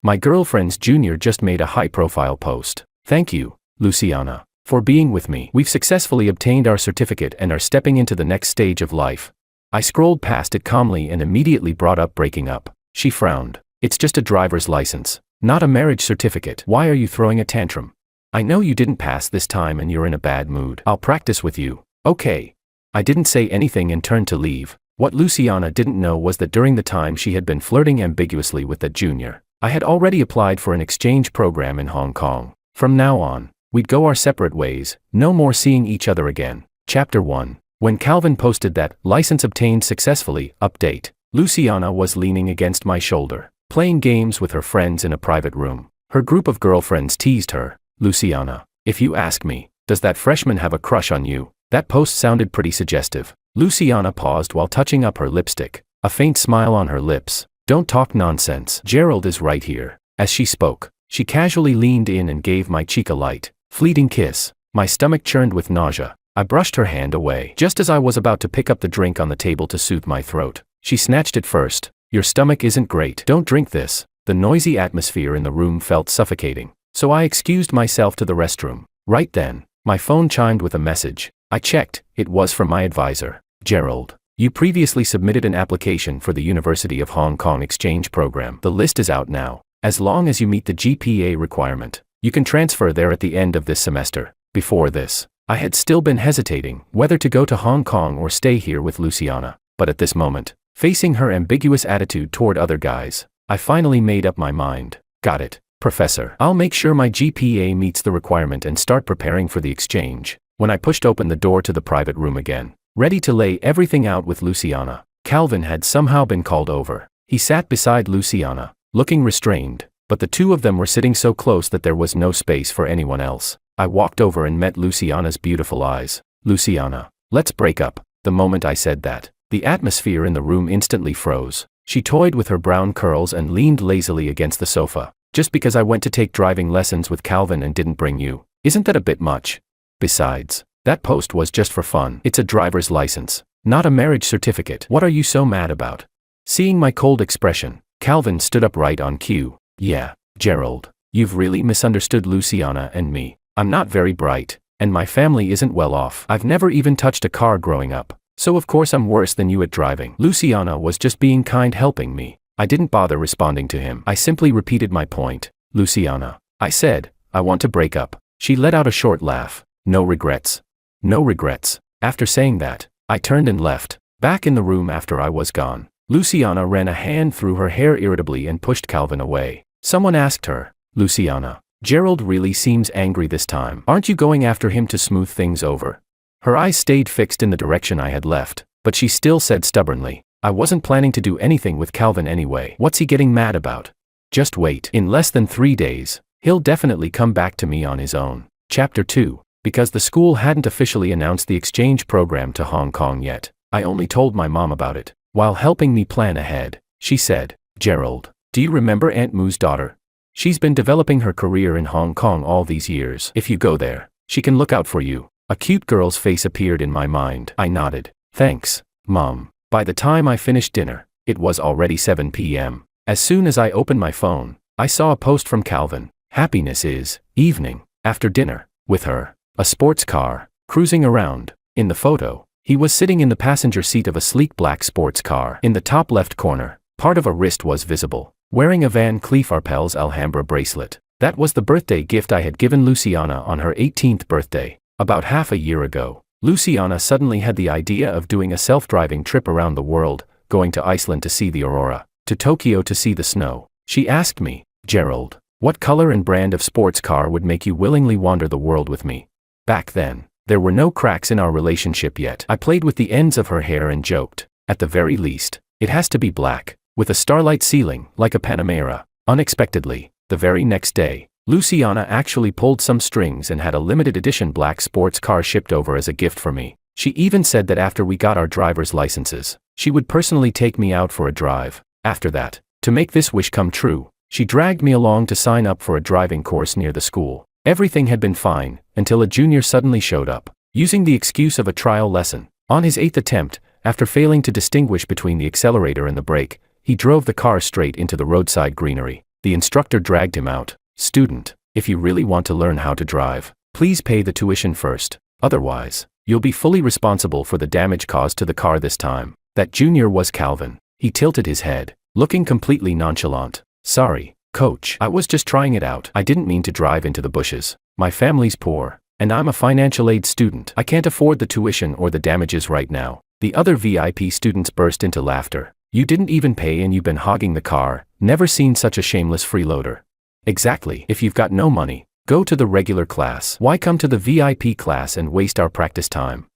My girlfriend's junior just made a high-profile post. Thank you, Luciana, for being with me. We've successfully obtained our certificate and are stepping into the next stage of life. I scrolled past it calmly and immediately brought up breaking up. She frowned. It's just a driver's license, not a marriage certificate. Why are you throwing a tantrum? I know you didn't pass this time and you're in a bad mood. I'll practice with you. Okay. I didn't say anything and turned to leave. What Luciana didn't know was that during the time she had been flirting ambiguously with that junior, I had already applied for an exchange program in Hong Kong. From now on, we'd go our separate ways, no more seeing each other again. Chapter 1. When Calvin posted that, license obtained successfully, update, Luciana was leaning against my shoulder, playing games with her friends in a private room. Her group of girlfriends teased her. Luciana, if you ask me, does that freshman have a crush on you? That post sounded pretty suggestive. Luciana paused while touching up her lipstick, a faint smile on her lips. Don't talk nonsense. Gerald is right here. As she spoke, she casually leaned in and gave my cheek a light, fleeting kiss. My stomach churned with nausea. I brushed her hand away. Just as I was about to pick up the drink on the table to soothe my throat, she snatched it first. Your stomach isn't great. Don't drink this. The noisy atmosphere in the room felt suffocating, so I excused myself to the restroom. Right then, my phone chimed with a message. I checked. It was from my advisor. Gerald, you previously submitted an application for the University of Hong Kong exchange program. The list is out now. As long as you meet the GPA requirement, you can transfer there at the end of this semester. Before this, I had still been hesitating whether to go to Hong Kong or stay here with Luciana, but at this moment, facing her ambiguous attitude toward other guys, I finally made up my mind. Got it, Professor. I'll make sure my GPA meets the requirement and start preparing for the exchange. When I pushed open the door to the private room again, ready to lay everything out with Luciana, Calvin had somehow been called over. He sat beside Luciana, looking restrained, but the two of them were sitting so close that there was no space for anyone else. I walked over and met Luciana's beautiful eyes. Luciana, let's break up. The moment I said that, the atmosphere in the room instantly froze. She toyed with her brown curls and leaned lazily against the sofa. Just because I went to take driving lessons with Calvin and didn't bring you, isn't that a bit much? Besides, that post was just for fun. It's a driver's license, not a marriage certificate. What are you so mad about? Seeing my cold expression, Calvin stood up right on cue. Yeah, Gerald, you've really misunderstood Luciana and me. I'm not very bright, and my family isn't well off. I've never even touched a car growing up, so of course I'm worse than you at driving. Luciana was just being kind, helping me. I didn't bother responding to him. I simply repeated my point. Luciana, I said, I want to break up. She let out a short laugh. No regrets. No regrets. After saying that, I turned and left. Back in the room after I was gone, Luciana ran a hand through her hair irritably and pushed Calvin away. Someone asked her, Luciana, Gerald really seems angry this time. Aren't you going after him to smooth things over? Her eyes stayed fixed in the direction I had left, but she still said stubbornly, I wasn't planning to do anything with Calvin anyway. What's he getting mad about? Just wait. In less than 3 days, he'll definitely come back to me on his own. Chapter 2. Because the school hadn't officially announced the exchange program to Hong Kong yet, I only told my mom about it. While helping me plan ahead, she said, Gerald, do you remember Aunt Moo's daughter? She's been developing her career in Hong Kong all these years. If you go there, she can look out for you. A cute girl's face appeared in my mind. I nodded. Thanks, Mom. By the time I finished dinner, it was already 7 p.m. As soon as I opened my phone, I saw a post from Calvin. Happiness is, evening, after dinner, with her. A sports car, cruising around. In the photo, he was sitting in the passenger seat of a sleek black sports car. In the top left corner, part of a wrist was visible, wearing a Van Cleef Arpels Alhambra bracelet. That was the birthday gift I had given Luciana on her 18th birthday. About half a year ago, Luciana suddenly had the idea of doing a self-driving trip around the world, going to Iceland to see the aurora, to Tokyo to see the snow. She asked me, Gerald, what color and brand of sports car would make you willingly wander the world with me? Back then, there were no cracks in our relationship yet. I played with the ends of her hair and joked, at the very least, it has to be black, with a starlight ceiling, like a Panamera. Unexpectedly, the very next day, Luciana actually pulled some strings and had a limited edition black sports car shipped over as a gift for me. She even said that after we got our driver's licenses, she would personally take me out for a drive. After that, to make this wish come true, she dragged me along to sign up for a driving course near the school. Everything had been fine, until a junior suddenly showed up, using the excuse of a trial lesson. On his 8th attempt, after failing to distinguish between the accelerator and the brake, he drove the car straight into the roadside greenery. The instructor dragged him out. "Student, if you really want to learn how to drive, please pay the tuition first. Otherwise, you'll be fully responsible for the damage caused to the car this time." That junior was Calvin. He tilted his head, looking completely nonchalant. "Sorry, coach. I was just trying it out. I didn't mean to drive into the bushes. My family's poor, and I'm a financial aid student. I can't afford the tuition or the damages right now." The other VIP students burst into laughter. "You didn't even pay and you've been hogging the car. Never seen such a shameless freeloader." "Exactly. If you've got no money, go to the regular class. Why come to the VIP class and waste our practice time?"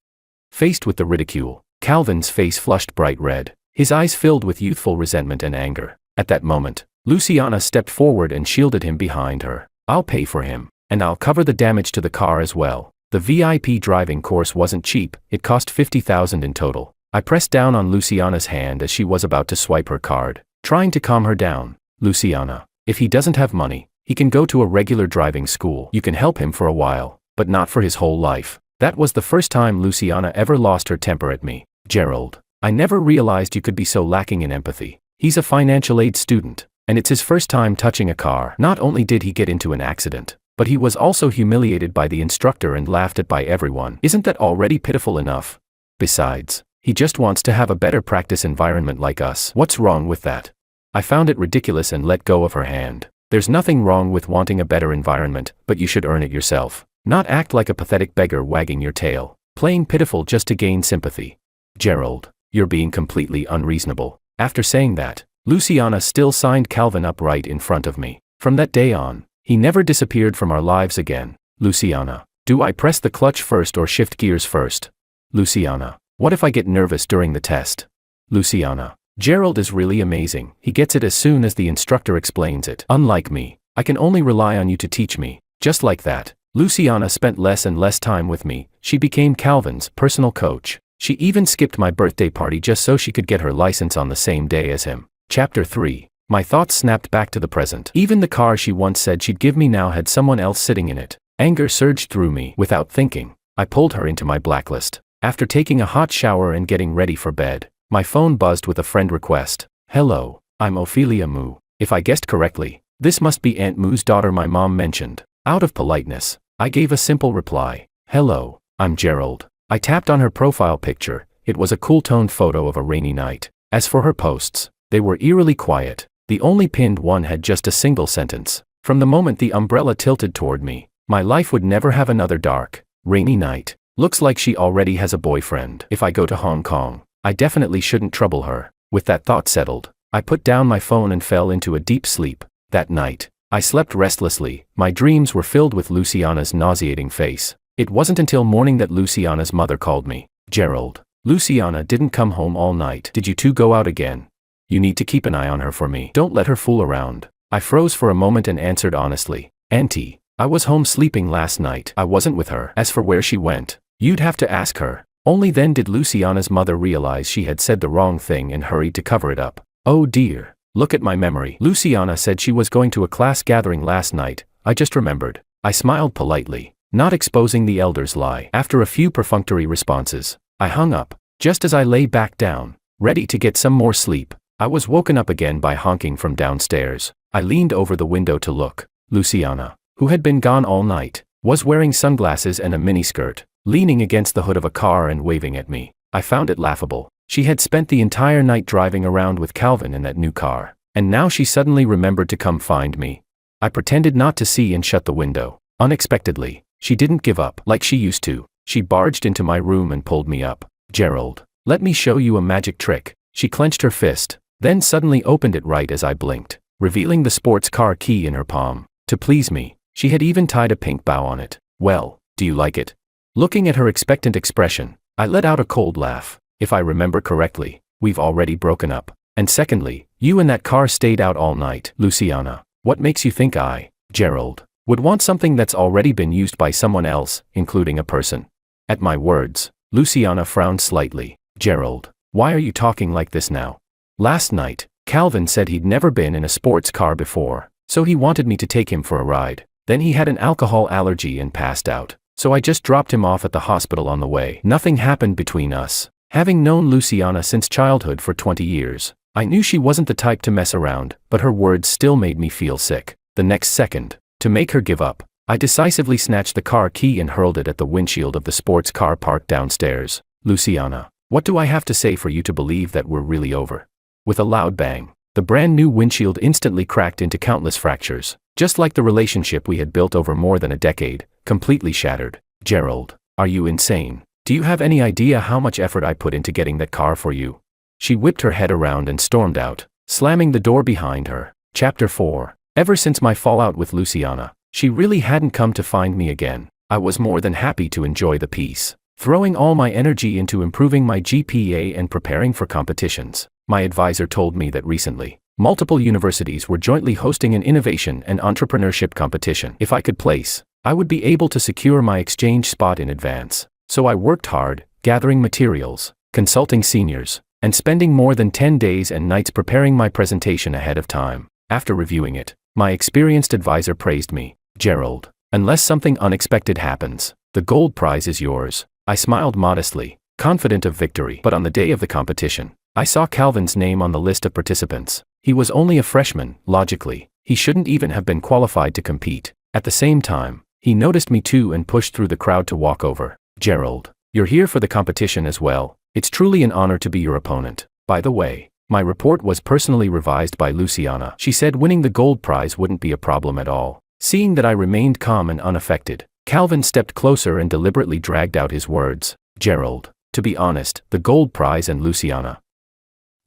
Faced with the ridicule, Calvin's face flushed bright red, his eyes filled with youthful resentment and anger. At that moment, Luciana stepped forward and shielded him behind her. "I'll pay for him, and I'll cover the damage to the car as well." The VIP driving course wasn't cheap, it cost $50,000 in total. I pressed down on Luciana's hand as she was about to swipe her card, trying to calm her down. "Luciana, if he doesn't have money, he can go to a regular driving school. You can help him for a while, but not for his whole life." That was the first time Luciana ever lost her temper at me. "Gerald, I never realized you could be so lacking in empathy. He's a financial aid student, and it's his first time touching a car. Not only did he get into an accident, but he was also humiliated by the instructor and laughed at by everyone. Isn't that already pitiful enough? Besides, he just wants to have a better practice environment like us. What's wrong with that?" I found it ridiculous and let go of her hand. "There's nothing wrong with wanting a better environment, but you should earn it yourself. Not act like a pathetic beggar wagging your tail, playing pitiful just to gain sympathy." "Gerald, you're being completely unreasonable." After saying that, Luciana still signed Calvin up right in front of me. From that day on, he never disappeared from our lives again. "Luciana, do I press the clutch first or shift gears first?" "Luciana, what if I get nervous during the test?" "Luciana, Gerald is really amazing. He gets it as soon as the instructor explains it. Unlike me, I can only rely on you to teach me." Just like that, Luciana spent less and less time with me. She became Calvin's personal coach. She even skipped my birthday party just so she could get her license on the same day as him. Chapter 3. My thoughts snapped back to the present. Even the car she once said she'd give me now had someone else sitting in it. Anger surged through me. Without thinking, I pulled her into my blacklist. After taking a hot shower and getting ready for bed, my phone buzzed with a friend request. "Hello, I'm Ophelia Moo. If I guessed correctly, this must be Aunt Moo's daughter my mom mentioned." Out of politeness, I gave a simple reply. "Hello, I'm Gerald." I tapped on her profile picture. It was a cool-toned photo of a rainy night. As for her posts, they were eerily quiet. The only pinned one had just a single sentence. "From the moment the umbrella tilted toward me, my life would never have another dark, rainy night. Looks like she already has a boyfriend. If I go to Hong Kong, I definitely shouldn't trouble her." With that thought settled, I put down my phone and fell into a deep sleep. That night, I slept restlessly. My dreams were filled with Luciana's nauseating face. It wasn't until morning that Luciana's mother called me. "Gerald, Luciana didn't come home all night. Did you two go out again? You need to keep an eye on her for me. Don't let her fool around." I froze for a moment and answered honestly. "Auntie, I was home sleeping last night. I wasn't with her. As for where she went, you'd have to ask her." Only then did Luciana's mother realize she had said the wrong thing and hurried to cover it up. "Oh dear, look at my memory. Luciana said she was going to a class gathering last night. I just remembered." I smiled politely, not exposing the elder's lie. After a few perfunctory responses, I hung up. Just as I lay back down, ready to get some more sleep, I was woken up again by honking from downstairs. I leaned over the window to look. Luciana, who had been gone all night, was wearing sunglasses and a miniskirt, leaning against the hood of a car and waving at me. I found it laughable. She had spent the entire night driving around with Calvin in that new car, and now she suddenly remembered to come find me. I pretended not to see and shut the window. Unexpectedly, she didn't give up like she used to. She barged into my room and pulled me up. "Gerald, let me show you a magic trick." She clenched her fist, then suddenly opened it right as I blinked, revealing the sports car key in her palm. To please me, she had even tied a pink bow on it. "Well, do you like it?" Looking at her expectant expression, I let out a cold laugh. "If I remember correctly, we've already broken up. And secondly, you and that car stayed out all night." "Luciana, what makes you think I, Gerald, would want something that's already been used by someone else, including a person?" At my words, Luciana frowned slightly. "Gerald, why are you talking like this now? Last night, Calvin said he'd never been in a sports car before, so he wanted me to take him for a ride. Then he had an alcohol allergy and passed out, so I just dropped him off at the hospital on the way. Nothing happened between us." Having known Luciana since childhood for 20 years, I knew she wasn't the type to mess around, but her words still made me feel sick. The next second, to make her give up, I decisively snatched the car key and hurled it at the windshield of the sports car parked downstairs. Luciana, what do I have to say for you to believe that we're really over? With a loud bang, the brand new windshield instantly cracked into countless fractures, just like the relationship we had built over more than a decade, completely shattered. Gerald, are you insane? Do you have any idea how much effort I put into getting that car for you? She whipped her head around and stormed out, slamming the door behind her. Chapter 4. Ever since my fallout with Luciana, she really hadn't come to find me again. I was more than happy to enjoy the peace, throwing all my energy into improving my GPA and preparing for competitions. My advisor told me that recently, multiple universities were jointly hosting an innovation and entrepreneurship competition. If I could place, I would be able to secure my exchange spot in advance. So I worked hard, gathering materials, consulting seniors, and spending more than 10 days and nights preparing my presentation ahead of time. After reviewing it, my experienced advisor praised me. Gerald, unless something unexpected happens, the gold prize is yours. I smiled modestly, confident of victory. But on the day of the competition, I saw Calvin's name on the list of participants. He was only a freshman, logically. He shouldn't even have been qualified to compete. At the same time, he noticed me too and pushed through the crowd to walk over. Gerald, you're here for the competition as well. It's truly an honor to be your opponent. By the way, my report was personally revised by Luciana. She said winning the gold prize wouldn't be a problem at all. Seeing that I remained calm and unaffected, Calvin stepped closer and deliberately dragged out his words. Gerald, to be honest, the gold prize and Luciana,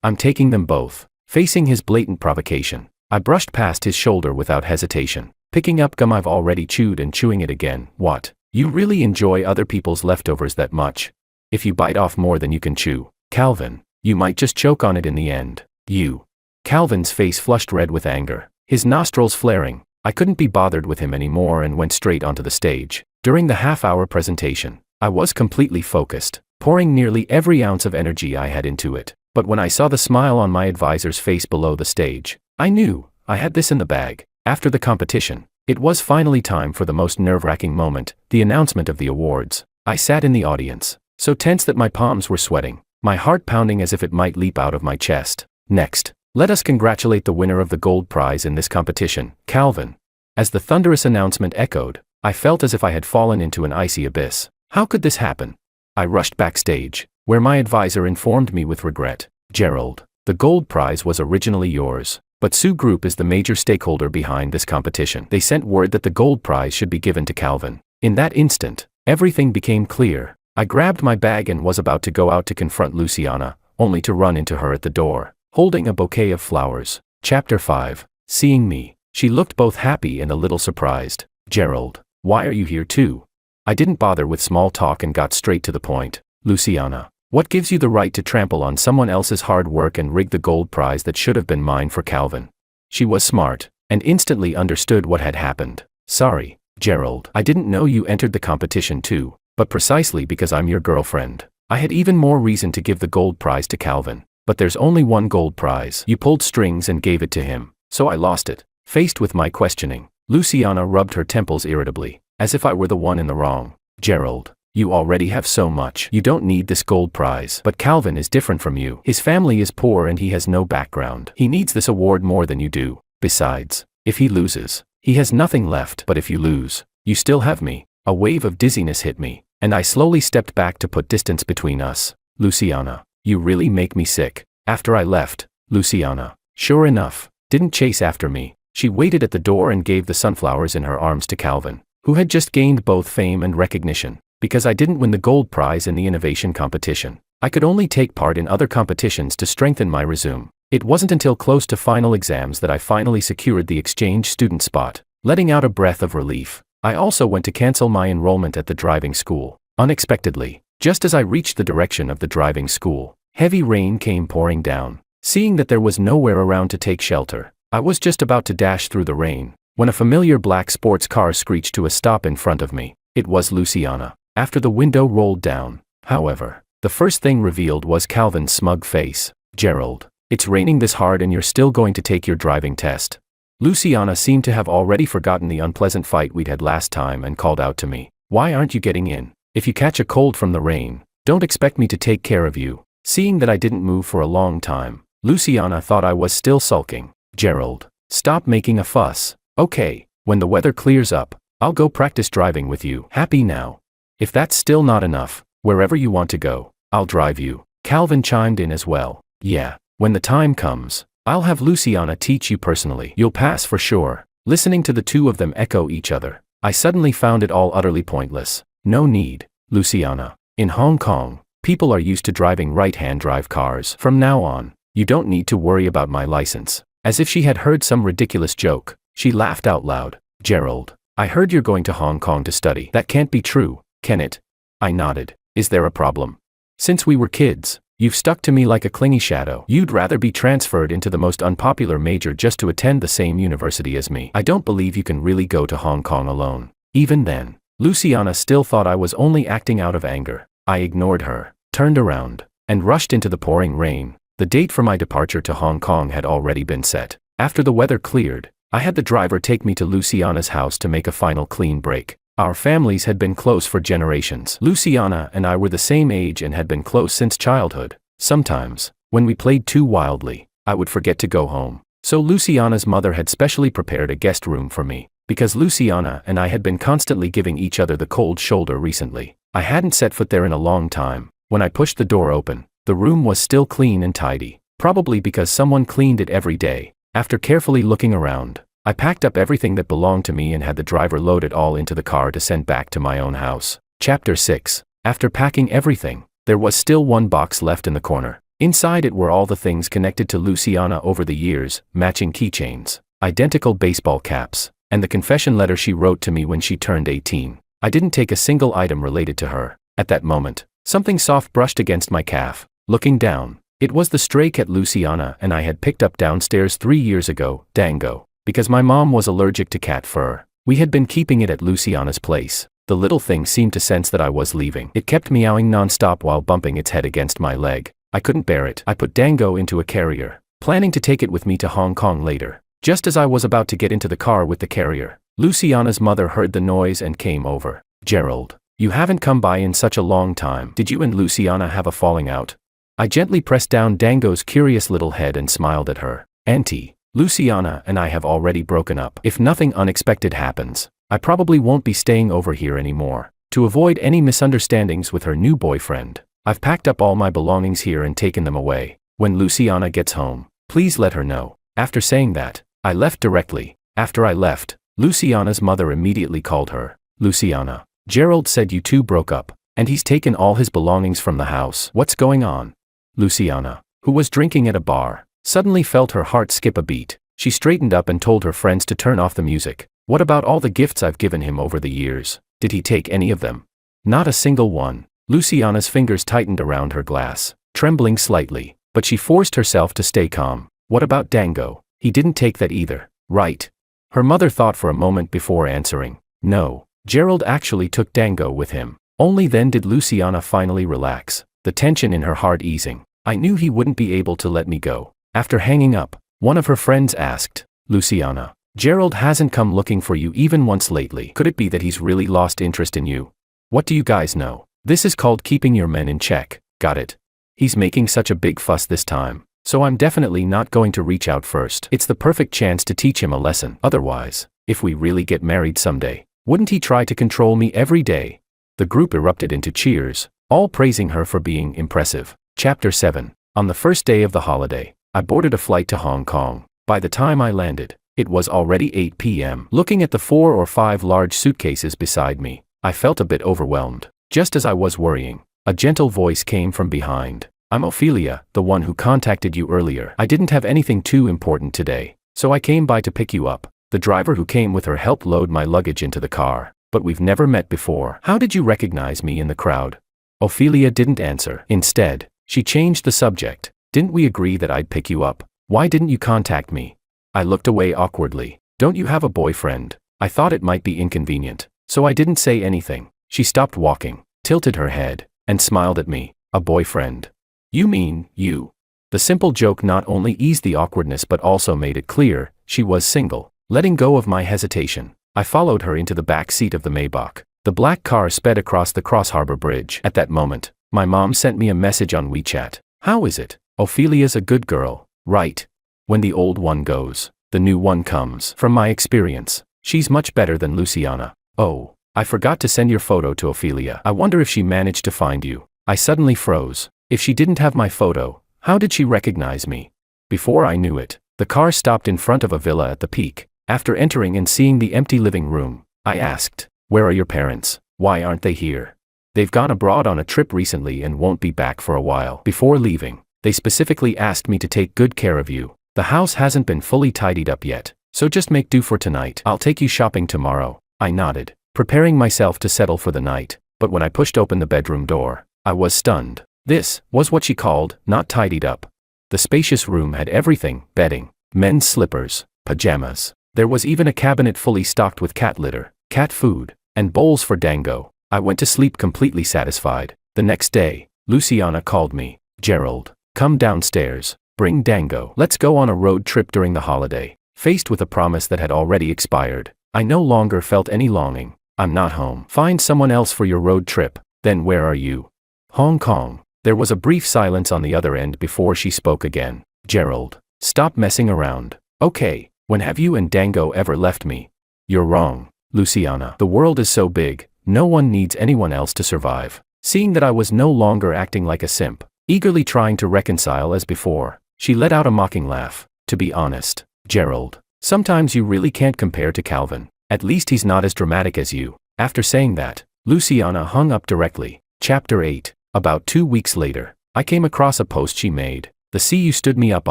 I'm taking them both. Facing his blatant provocation, I brushed past his shoulder without hesitation, picking up gum I've already chewed and chewing it again. What? You really enjoy other people's leftovers that much? If you bite off more than you can chew, Calvin, you might just choke on it in the end. You. Calvin's face flushed red with anger, his nostrils flaring. I couldn't be bothered with him anymore and went straight onto the stage. During the half-hour presentation, I was completely focused, pouring nearly every ounce of energy I had into it. But when I saw the smile on my advisor's face below the stage, I knew I had this in the bag. After the competition, it was finally time for the most nerve-wracking moment, the announcement of the awards. I sat in the audience, so tense that my palms were sweating, my heart pounding as if it might leap out of my chest. Next, let us congratulate the winner of the gold prize in this competition, Calvin. As the thunderous announcement echoed, I felt as if I had fallen into an icy abyss. How could this happen? I rushed backstage, where my advisor informed me with regret. Gerald, the gold prize was originally yours, but Sue Group is the major stakeholder behind this competition. They sent word that the gold prize should be given to Calvin. In that instant, everything became clear. I grabbed my bag and was about to go out to confront Luciana, only to run into her at the door, holding a bouquet of flowers. Chapter 5. Seeing me, she looked both happy and a little surprised. Gerald, why are you here too? I didn't bother with small talk and got straight to the point. Luciana, what gives you the right to trample on someone else's hard work and rig the gold prize that should have been mine for Calvin? She was smart, and instantly understood what had happened. Sorry, Gerald, I didn't know you entered the competition too, but precisely because I'm your girlfriend, I had even more reason to give the gold prize to Calvin. But there's only one gold prize. You pulled strings and gave it to him, so I lost it. Faced with my questioning, Luciana rubbed her temples irritably, as if I were the one in the wrong. Gerald, you already have so much. You don't need this gold prize. But Calvin is different from you. His family is poor and he has no background. He needs this award more than you do. Besides, if he loses, he has nothing left. But if you lose, you still have me. A wave of dizziness hit me, and I slowly stepped back to put distance between us. Luciana, you really make me sick. After I left, Luciana, sure enough, didn't chase after me. She waited at the door and gave the sunflowers in her arms to Calvin, who had just gained both fame and recognition. Because I didn't win the gold prize in the innovation competition, I could only take part in other competitions to strengthen my resume. It wasn't until close to final exams that I finally secured the exchange student spot, letting out a breath of relief. I also went to cancel my enrollment at the driving school. Unexpectedly, just as I reached the direction of the driving school, heavy rain came pouring down. Seeing that there was nowhere around to take shelter, I was just about to dash through the rain, when a familiar black sports car screeched to a stop in front of me. It was Luciana. After the window rolled down, however, the first thing revealed was Calvin's smug face. Gerald, it's raining this hard and you're still going to take your driving test. Luciana seemed to have already forgotten the unpleasant fight we'd had last time and called out to me. Why aren't you getting in? If you catch a cold from the rain, don't expect me to take care of you. Seeing that I didn't move for a long time, Luciana thought I was still sulking. Gerald, stop making a fuss. Okay, when the weather clears up, I'll go practice driving with you. Happy now? If that's still not enough, wherever you want to go, I'll drive you. Calvin chimed in as well. Yeah, when the time comes, I'll have Luciana teach you personally. You'll pass for sure. Listening to the two of them echo each other, I suddenly found it all utterly pointless. No need, Luciana. In Hong Kong, people are used to driving right-hand drive cars. From now on, you don't need to worry about my license. As if she had heard some ridiculous joke, she laughed out loud. Gerald, I heard you're going to Hong Kong to study. That can't be true, can it? I nodded. Is there a problem? Since we were kids, you've stuck to me like a clingy shadow. You'd rather be transferred into the most unpopular major just to attend the same university as me. I don't believe you can really go to Hong Kong alone. Even then, Luciana still thought I was only acting out of anger. I ignored her, turned around, and rushed into the pouring rain. The date for my departure to Hong Kong had already been set. After the weather cleared, I had the driver take me to Luciana's house to make a final clean break. Our families had been close for generations. Luciana and I were the same age and had been close since childhood. Sometimes, when we played too wildly, I would forget to go home. So Luciana's mother had specially prepared a guest room for me. Because Luciana and I had been constantly giving each other the cold shoulder recently, I hadn't set foot there in a long time. When I pushed the door open, the room was still clean and tidy. Probably because someone cleaned it every day. After carefully looking around, I packed up everything that belonged to me and had the driver load it all into the car to send back to my own house. Chapter 6. After packing everything, there was still one box left in the corner. Inside it were all the things connected to Luciana over the years, matching keychains, identical baseball caps, and the confession letter she wrote to me when she turned 18. I didn't take a single item related to her. At that moment, something soft brushed against my calf. Looking down, it was the stray cat Luciana and I had picked up downstairs 3 years ago, Dango. Because my mom was allergic to cat fur, we had been keeping it at Luciana's place. The little thing seemed to sense that I was leaving. It kept meowing non-stop while bumping its head against my leg. I couldn't bear it. I put Dango into a carrier, planning to take it with me to Hong Kong later. Just as I was about to get into the car with the carrier, Luciana's mother heard the noise and came over. Gerald, you haven't come by in such a long time. Did you and Luciana have a falling out? I gently pressed down Dango's curious little head and smiled at her. Auntie, Luciana and I have already broken up. If nothing unexpected happens, I probably won't be staying over here anymore. To avoid any misunderstandings with her new boyfriend, I've packed up all my belongings here and taken them away. When Luciana gets home, please let her know. After saying that, I left directly. After I left, Luciana's mother immediately called her. Luciana, Gerald said you two broke up, and he's taken all his belongings from the house. What's going on? Luciana, who was drinking at a bar, suddenly felt her heart skip a beat. She straightened up and told her friends to turn off the music. What about all the gifts I've given him over the years? Did he take any of them? Not a single one. Luciana's fingers tightened around her glass, trembling slightly, but she forced herself to stay calm. What about Dango? He didn't take that either, right? Her mother thought for a moment before answering. No, Gerald actually took Dango with him. Only then did Luciana finally relax, the tension in her heart easing. I knew he wouldn't be able to let me go. After hanging up, one of her friends asked, Luciana, Gerald hasn't come looking for you even once lately. Could it be that he's really lost interest in you? What do you guys know? This is called keeping your men in check, got it? He's making such a big fuss this time, so I'm definitely not going to reach out first. It's the perfect chance to teach him a lesson. Otherwise, if we really get married someday, wouldn't he try to control me every day? The group erupted into cheers, all praising her for being impressive. Chapter 7. On the first day of the holiday, I boarded a flight to Hong Kong. By the time I landed, it was already 8 p.m. Looking at the 4 or 5 large suitcases beside me, I felt a bit overwhelmed. Just as I was worrying, a gentle voice came from behind. I'm Ophelia, the one who contacted you earlier. I didn't have anything too important today, so I came by to pick you up. The driver who came with her helped load my luggage into the car, but we've never met before. How did you recognize me in the crowd? Ophelia didn't answer. Instead, she changed the subject. Didn't we agree that I'd pick you up? Why didn't you contact me? I looked away awkwardly. Don't you have a boyfriend? I thought it might be inconvenient, so I didn't say anything. She stopped walking, tilted her head, and smiled at me. A boyfriend? You mean, you? The simple joke not only eased the awkwardness but also made it clear, she was single. Letting go of my hesitation, I followed her into the back seat of the Maybach. The black car sped across the Cross Harbor Bridge. At that moment, my mom sent me a message on WeChat. How is it? Ophelia's a good girl. Right. When the old one goes, the new one comes. From my experience, she's much better than Luciana. Oh, I forgot to send your photo to Ophelia. I wonder if she managed to find you. I suddenly froze. If she didn't have my photo, how did she recognize me? Before I knew it, the car stopped in front of a villa at the peak. After entering and seeing the empty living room, I asked, "Where are your parents? Why aren't they here?" "They've gone abroad on a trip recently and won't be back for a while." Before leaving, they specifically asked me to take good care of you. "The house hasn't been fully tidied up yet, so just make do for tonight. I'll take you shopping tomorrow." I nodded, preparing myself to settle for the night, but when I pushed open the bedroom door, I was stunned. This was what she called not tidied up. The spacious room had everything: bedding, men's slippers, pajamas. There was even a cabinet fully stocked with cat litter, cat food, and bowls for Dango. I went to sleep completely satisfied. The next day, Luciana called me. "Gerald, come downstairs. Bring Dango. Let's go on a road trip during the holiday." Faced with a promise that had already expired, I no longer felt any longing. "I'm not home." "Find someone else for your road trip." "Then where are you?" "Hong Kong." There was a brief silence on the other end before she spoke again. "Gerald, stop messing around." "Okay, when have you and Dango ever left me?" "You're wrong, Luciana. The world is so big, no one needs anyone else to survive." Seeing that I was no longer acting like a simp, eagerly trying to reconcile as before, she let out a mocking laugh. "To be honest, Gerald, sometimes you really can't compare to Calvin. At least he's not as dramatic as you." After saying that, Luciana hung up directly. Chapter 8. About 2 weeks later, I came across a post she made. "The sea you stood me up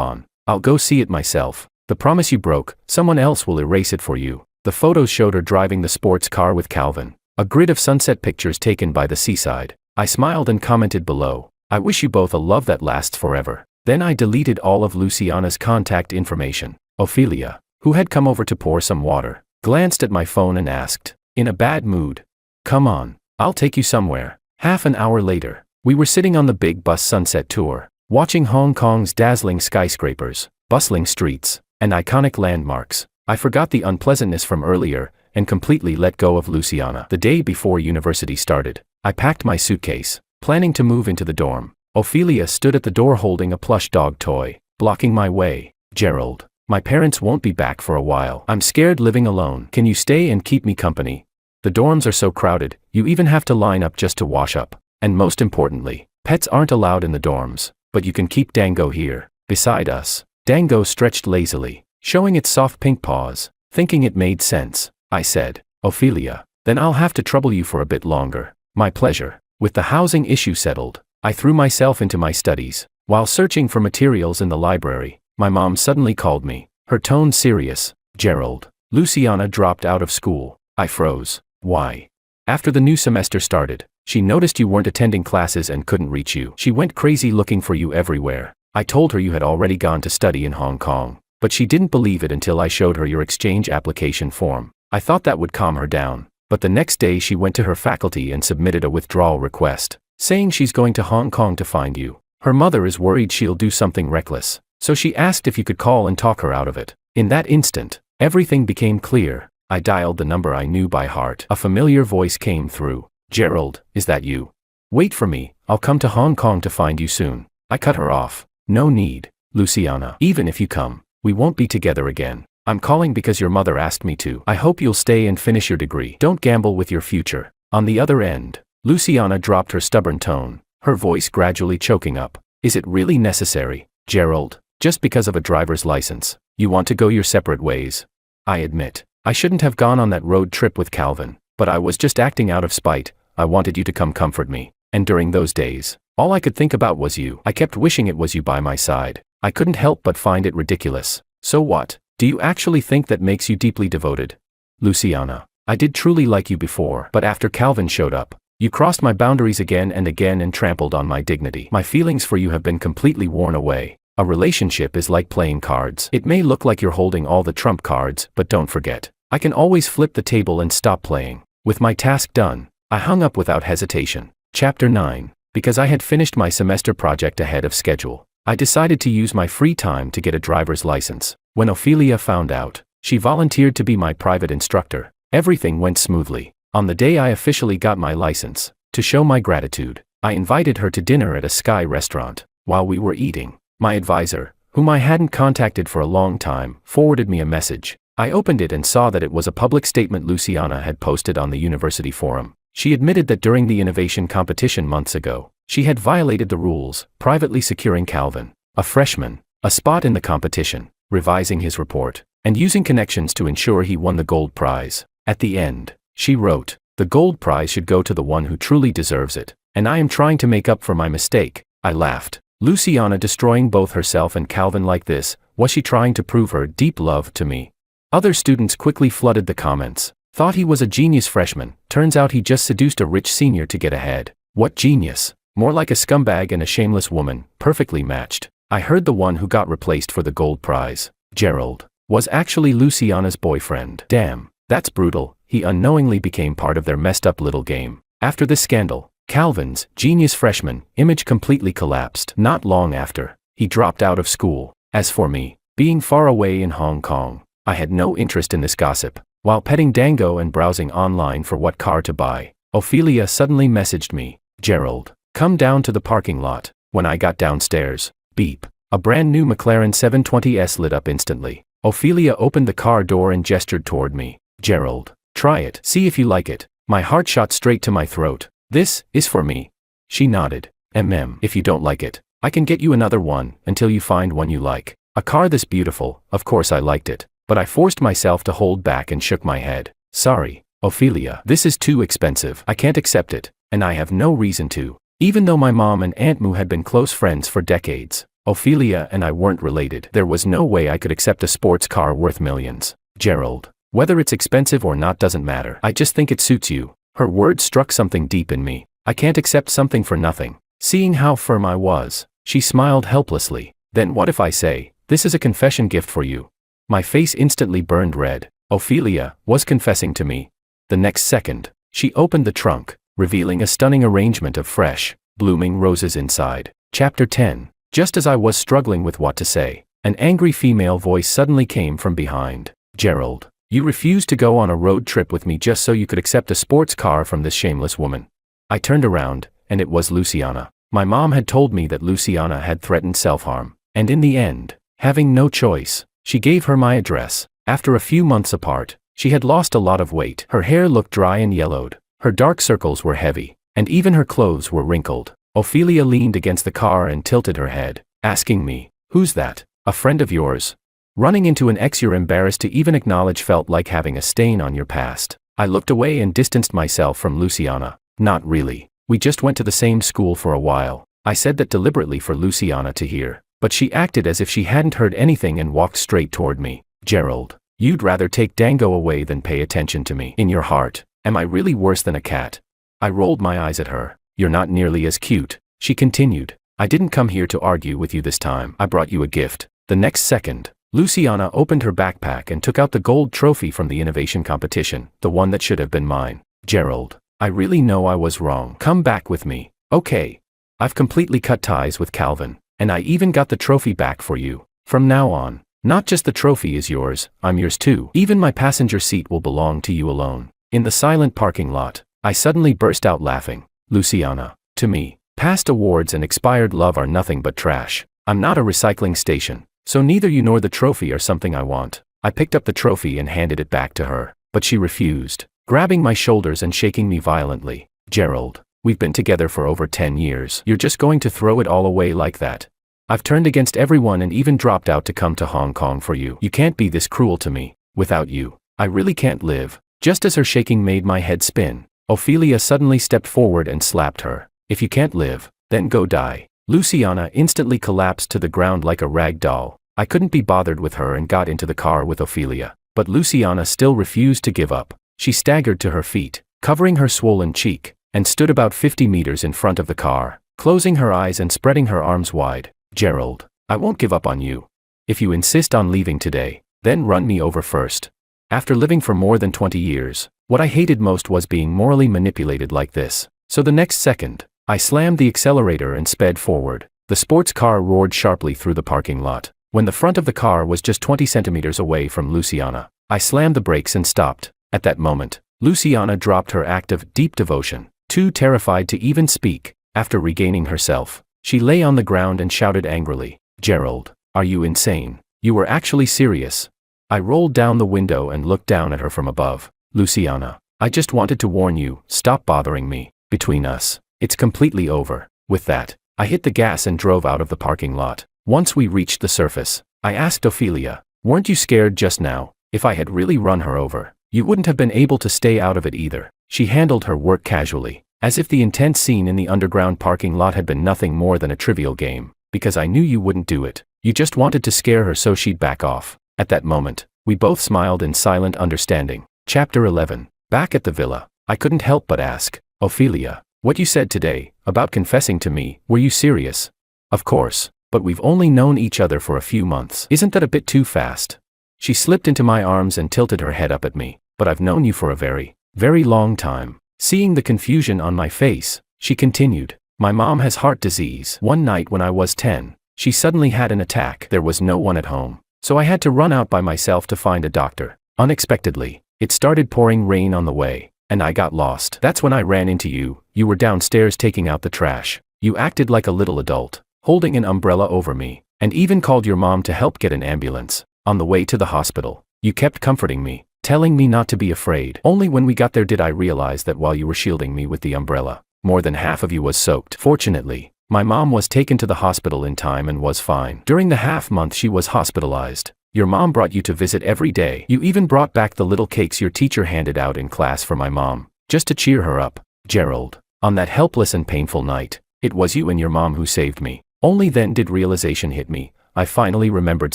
on. I'll go see it myself. The promise you broke, someone else will erase it for you." The photos showed her driving the sports car with Calvin. A grid of sunset pictures taken by the seaside. I smiled and commented below, "I wish you both a love that lasts forever." Then I deleted all of Luciana's contact information. Ophelia, who had come over to pour some water, glanced at my phone and asked, in a bad mood, "Come on, I'll take you somewhere." Half an hour later, we were sitting on the big bus sunset tour, watching Hong Kong's dazzling skyscrapers, bustling streets, and iconic landmarks. I forgot the unpleasantness from earlier, and completely let go of Luciana. The day before university started, I packed my suitcase, planning to move into the dorm. Ophelia stood at the door holding a plush dog toy, blocking my way. "Gerald, my parents won't be back for a while. I'm scared living alone. Can you stay and keep me company? The dorms are so crowded, you even have to line up just to wash up. And most importantly, pets aren't allowed in the dorms, but you can keep Dango here, beside us." Dango stretched lazily, showing its soft pink paws. Thinking it made sense, I said, "Ophelia, then I'll have to trouble you for a bit longer." "My pleasure." With the housing issue settled, I threw myself into my studies. While searching for materials in the library, my mom suddenly called me, her tone serious. "Gerald, Luciana dropped out of school." I froze. "Why?" "After the new semester started, she noticed you weren't attending classes and couldn't reach you. She went crazy looking for you everywhere. I told her you had already gone to study in Hong Kong, but she didn't believe it until I showed her your exchange application form. I thought that would calm her down, but the next day she went to her faculty and submitted a withdrawal request, saying she's going to Hong Kong to find you. Her mother is worried she'll do something reckless, so she asked if you could call and talk her out of it." In that instant, everything became clear. I dialed the number I knew by heart. A familiar voice came through. "Gerald, is that you? Wait for me, I'll come to Hong Kong to find you soon." I cut her off. "No need, Luciana. Even if you come, we won't be together again. I'm calling because your mother asked me to. I hope you'll stay and finish your degree. Don't gamble with your future." On the other end, Luciana dropped her stubborn tone, her voice gradually choking up. "Is it really necessary, Gerald? Just because of a driver's license, you want to go your separate ways?" I admit, I shouldn't have gone on that road trip with Calvin, but I was just acting out of spite. I wanted you to come comfort me, and during those days, all I could think about was you. I kept wishing it was you by my side. I couldn't help but find it ridiculous. "So what? Do you actually think that makes you deeply devoted?" "Luciana, I did truly like you before, but after Calvin showed up, you crossed my boundaries again and trampled on my dignity. My feelings for you have been completely worn away. A relationship is like playing cards. It may look like you're holding all the trump cards, but don't forget, I can always flip the table and stop playing." With my task done, I hung up without hesitation. Chapter 9. Because I had finished my semester project ahead of schedule, I decided to use my free time to get a driver's license. When Ophelia found out, she volunteered to be my private instructor. Everything went smoothly. On the day I officially got my license, to show my gratitude, I invited her to dinner at a Sky restaurant. While we were eating, my advisor, whom I hadn't contacted for a long time, forwarded me a message. I opened it and saw that it was a public statement Luciana had posted on the university forum. She admitted that during the innovation competition months ago, she had violated the rules, privately securing Calvin, a freshman, a spot in the competition, revising his report, and using connections to ensure he won the gold prize. At the end, she wrote, "The gold prize should go to the one who truly deserves it, and I am trying to make up for my mistake." I laughed. Luciana destroying both herself and Calvin like this, was she trying to prove her deep love to me? Other students quickly flooded the comments. Thought he was a genius freshman, turns out he just seduced a rich senior to get ahead. What genius? More like a scumbag and a shameless woman, perfectly matched. I heard the one who got replaced for the gold prize, Gerald, was actually Luciana's boyfriend. Damn, that's brutal. He unknowingly became part of their messed up little game. After this scandal, Calvin's genius freshman image completely collapsed. Not long after, he dropped out of school. As for me, being far away in Hong Kong, I had no interest in this gossip. While petting Dango and browsing online for what car to buy, Ophelia suddenly messaged me, "Gerald, come down to the parking lot." When I got downstairs, beep, a brand new McLaren 720S lit up instantly. Ophelia opened the car door and gestured toward me. "Gerald, try it, see if you like it." My heart shot straight to my throat. "This is for me." She nodded. If you don't like it, I can get you another one until you find one you like." A car this beautiful, of course I liked it. But I forced myself to hold back and shook my head. "Sorry, Ophelia, this is too expensive. I can't accept it, and I have no reason to." Even though my mom and Aunt Moo had been close friends for decades, Ophelia and I weren't related. There was no way I could accept a sports car worth millions. "Gerald, whether it's expensive or not doesn't matter. I just think it suits you." Her words struck something deep in me. I can't accept something for nothing. Seeing how firm I was, she smiled helplessly. "Then what if I say, this is a confession gift for you?" My face instantly burned red. Ophelia was confessing to me. The next second, she opened the trunk, revealing a stunning arrangement of fresh, blooming roses inside. Chapter 10. Just as I was struggling with what to say, an angry female voice suddenly came from behind. "Gerald, you refused to go on a road trip with me just so you could accept a sports car from this shameless woman." I turned around, and it was Luciana. My mom had told me that Luciana had threatened self-harm, and in the end, having no choice, she gave her my address. After a few months apart, she had lost a lot of weight. Her hair looked dry and yellowed. Her dark circles were heavy, and even her clothes were wrinkled. Ophelia leaned against the car and tilted her head, asking me, "Who's that? A friend of yours?" Running into an ex you're embarrassed to even acknowledge felt like having a stain on your past. I looked away and distanced myself from Luciana. "Not really. We just went to the same school for a while." I said that deliberately for Luciana to hear. But she acted as if she hadn't heard anything and walked straight toward me. "Gerald, you'd rather take Dango away than pay attention to me. In your heart, am I really worse than a cat?" I rolled my eyes at her. "You're not nearly as cute," she continued. "I didn't come here to argue with you this time. I brought you a gift." The next second, Luciana opened her backpack and took out the gold trophy from the innovation competition, the one that should have been mine. "Gerald, I really know I was wrong. Come back with me, okay? I've completely cut ties with Calvin. And I even got the trophy back for you. From now on, not just the trophy is yours, I'm yours too. Even my passenger seat will belong to you alone." In the silent parking lot, I suddenly burst out laughing. "Luciana, to me, past awards and expired love are nothing but trash. I'm not a recycling station, so neither you nor the trophy are something I want." I picked up the trophy and handed it back to her, but she refused, grabbing my shoulders and shaking me violently. "Gerald, we've been together for over 10 years. You're just going to throw it all away like that? I've turned against everyone and even dropped out to come to Hong Kong for you. You can't be this cruel to me. Without you, I really can't live." Just as her shaking made my head spin, Ophelia suddenly stepped forward and slapped her. "If you can't live, then go die." Luciana instantly collapsed to the ground like a rag doll. I couldn't be bothered with her and got into the car with Ophelia. But Luciana still refused to give up. She staggered to her feet, covering her swollen cheek, and stood about 50 meters in front of the car, closing her eyes and spreading her arms wide. "Gerald, I won't give up on you. If you insist on leaving today, then run me over first." After living for more than 20 years, what I hated most was being morally manipulated like this. So the next second, I slammed the accelerator and sped forward. The sports car roared sharply through the parking lot. When the front of the car was just 20 centimeters away from Luciana, I slammed the brakes and stopped. At that moment, Luciana dropped her act of deep devotion, too terrified to even speak. After regaining herself, she lay on the ground and shouted angrily, "Gerald, Are you insane? You were actually serious. I rolled down the window and looked down at her from above. Luciana, I just wanted to warn you, stop bothering me. Between us, it's completely over. With that, I hit the gas and drove out of the parking lot. Once we reached the surface, I asked Ophelia, weren't you scared just now? If I had really run her over, you wouldn't have been able to stay out of it either. She handled her work casually, as if the intense scene in the underground parking lot had been nothing more than a trivial game. Because I knew you wouldn't do it. You just wanted to scare her so she'd back off. At that moment, we both smiled in silent understanding. Chapter 11. Back at the villa, I couldn't help but ask, Ophelia, what you said today, about confessing to me, were you serious? Of course, but we've only known each other for a few months. Isn't that a bit too fast? She slipped into my arms and tilted her head up at me. But I've known you for a very, very long time. Seeing the confusion on my face, she continued, my mom has heart disease. One night when I was 10, she suddenly had an attack. There was no one at home, so I had to run out by myself to find a doctor. Unexpectedly, it started pouring rain on the way, and I got lost. That's when I ran into you. You were downstairs taking out the trash. You acted like a little adult, holding an umbrella over me, and even called your mom to help get an ambulance. On the way to the hospital, you kept comforting me, telling me not to be afraid. Only when we got there did I realize that while you were shielding me with the umbrella, more than half of you was soaked. Fortunately, my mom was taken to the hospital in time and was fine. During the half month she was hospitalized, your mom brought you to visit every day. You even brought back the little cakes your teacher handed out in class for my mom, just to cheer her up. Gerald, on that helpless and painful night, it was you and your mom who saved me. Only then did realization hit me. I finally remembered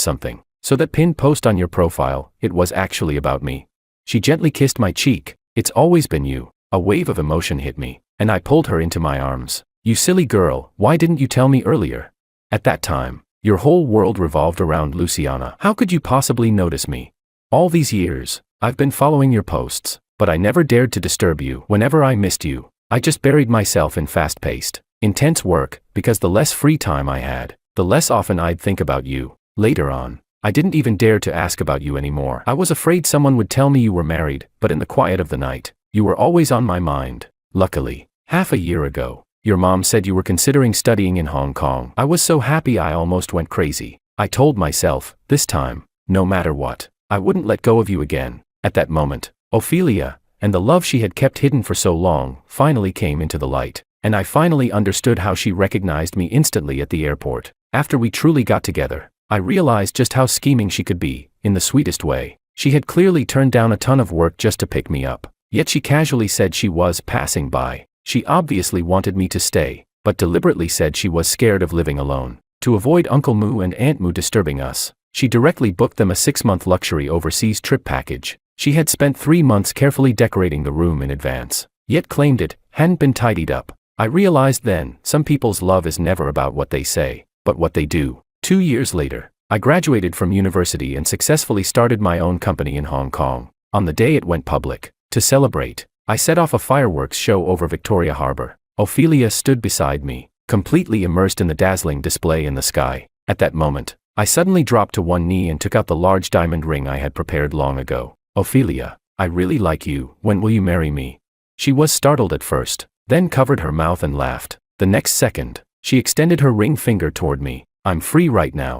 something. So that pinned post on your profile, it was actually about me. She gently kissed my cheek. It's always been you. A wave of emotion hit me, and I pulled her into my arms. You silly girl, why didn't you tell me earlier? At that time, your whole world revolved around Luciana. How could you possibly notice me? All these years, I've been following your posts, but I never dared to disturb you. Whenever I missed you, I just buried myself in fast-paced, intense work, because the less free time I had, the less often I'd think about you. Later on, I didn't even dare to ask about you anymore. I was afraid someone would tell me you were married, but in the quiet of the night, you were always on my mind. Luckily, half a year ago, your mom said you were considering studying in Hong Kong. I was so happy I almost went crazy. I told myself, this time, no matter what, I wouldn't let go of you again. At that moment, Ophelia, and the love she had kept hidden for so long, finally came into the light, and I finally understood how she recognized me instantly at the airport. After we truly got together, I realized just how scheming she could be, in the sweetest way. She had clearly turned down a ton of work just to pick me up, yet she casually said she was passing by. She obviously wanted me to stay, but deliberately said she was scared of living alone. To avoid Uncle Moo and Aunt Moo disturbing us, she directly booked them a 6-month luxury overseas trip package. She had spent 3 months carefully decorating the room in advance, yet claimed it hadn't been tidied up. I realized then, some people's love is never about what they say, but what they do. 2 years later, I graduated from university and successfully started my own company in Hong Kong. On the day it went public, to celebrate, I set off a fireworks show over Victoria Harbour. Ophelia stood beside me, completely immersed in the dazzling display in the sky. At that moment, I suddenly dropped to one knee and took out the large diamond ring I had prepared long ago. Ophelia, I really like you. When will you marry me? She was startled at first, then covered her mouth and laughed. The next second, she extended her ring finger toward me. I'm free right now.